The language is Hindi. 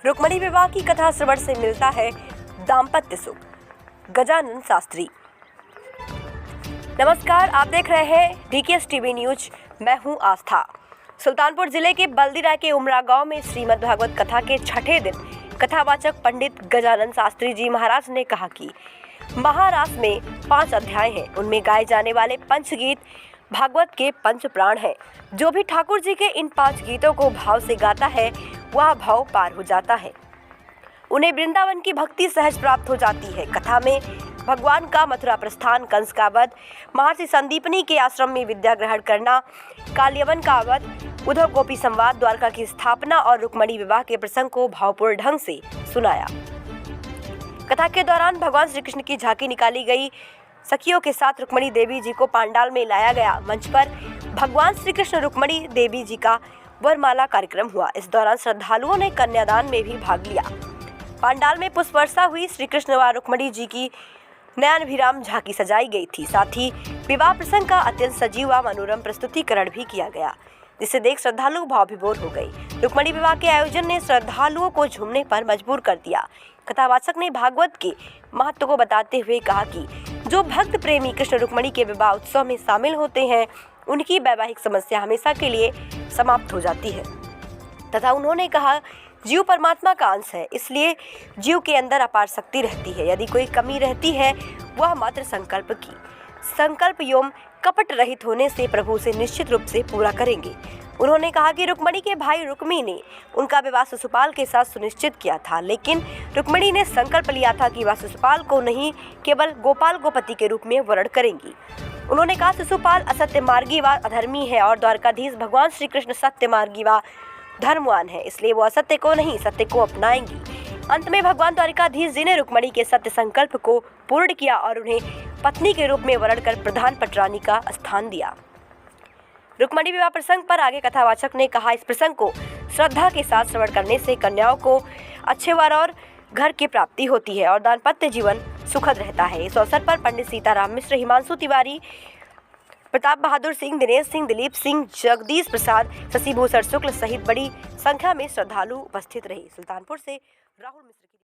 रुक्मणी विवाह की कथा श्रवण से मिलता है दाम्पत्य सुख। गजानन शास्त्री। नमस्कार, आप देख रहे हैं डीकेएस टीवी न्यूज। मैं हूं आस्था। सुल्तानपुर जिले के बल्दीराय के उमरा गांव में श्रीमद् भागवत कथा के छठे दिन कथावाचक पंडित गजानन शास्त्री जी महाराज ने कहा कि महारास में 5 अध्याय हैं। उनमें गाए जाने वाले पंचगीत भागवत के पंच प्राण हैं। जो भी ठाकुर जी के इन 5 गीतों को भाव से गाता है वह भाव पार हो जाता है। उन्हें वृंदावन की भक्ति सहज प्राप्त हो जाती है। कथा में भगवान का मथुरा प्रस्थान, कंस का वध, महर्षि संदीपनी के आश्रम में विद्या ग्रहण करना, कालियवन का वध, उद्धव गोपी संवाद, द्वारका की स्थापना और रुक्मणी विवाह के प्रसंग को भावपूर्ण ढंग से सुनाया। कथा के दौरान भगवान श्री कृष्ण की झांकी निकाली गई। सखियों के साथ रुक्मणी देवी जी को पांडाल में लाया गया। मंच पर भगवान श्री कृष्ण रुक्मणी देवी जी का वरमाला कार्यक्रम हुआ। इस दौरान श्रद्धालुओं ने कन्यादान में भी भाग लिया। पांडाल में पुष्प वर्षा हुई। श्री कृष्ण व रुक्मणी जी की नयनाभिराम झांकी सजाई गई थी। साथ ही विवाह प्रसंग का अत्यंत सजीव व मनोरम प्रस्तुतिकरण भी किया गया, जिसे देख श्रद्धालु भावविभोर हो गई। रुक्मणी विवाह के आयोजन ने श्रद्धालुओं को झूमने पर मजबूर कर दिया। कथावाचक ने भागवत के महत्व को बताते हुए कहा कि जो भक्त प्रेमी कृष्ण रुक्मणी के विवाह उत्सव में शामिल होते हैं, उनकी वैवाहिक समस्या हमेशा के लिए समाप्त हो जाती है। तथा उन्होंने कहा, जीव परमात्मा का अंश है, इसलिए जीव के अंदर अपार शक्ति रहती है। यदि कोई कमी रहती है वह मात्र संकल्प की। संकल्प एवं कपट रहित होने से प्रभु से निश्चित रूप से पूरा करेंगे। उन्होंने कहा कि रुक्मणी के भाई रुक्मी ने उनका विवाह शिशुपाल के साथ सुनिश्चित किया था, लेकिन रुक्मणी ने संकल्प लिया था कि वह शिशुपाल को नहीं केवल गोपाल को पति के रूप में वरण करेंगी। उन्होंने कहा, शिशुपाल असत्य मार्गी व अधर्मी है और द्वारकाधीश भगवान श्री कृष्ण सत्य मार्गी व धर्मवान है, इसलिए वो असत्य को नहीं सत्य को अपनाएंगी। अंत में भगवान द्वारकाधीश जी ने रुक्मणी के सत्य संकल्प को पूर्ण किया और उन्हें पत्नी के रूप में वरण कर प्रधान पटरानी का स्थान दिया। रुक्मणी विवाह प्रसंग पर आगे कथावाचक ने कहा, इस प्रसंग को श्रद्धा के साथ श्रवण करने से कन्याओं को अच्छे वर और घर की प्राप्ति होती है और दाम्पत्य जीवन सुखद रहता है। इस अवसर पर पंडित सीताराम मिश्र, हिमांशु तिवारी, प्रताप बहादुर सिंह, दिनेश सिंह, दिलीप सिंह, जगदीश प्रसाद, शशिभूषण शुक्ल सहित बड़ी संख्या में श्रद्धालु उपस्थित रहे। सुल्तानपुर से राहुल मिश्र।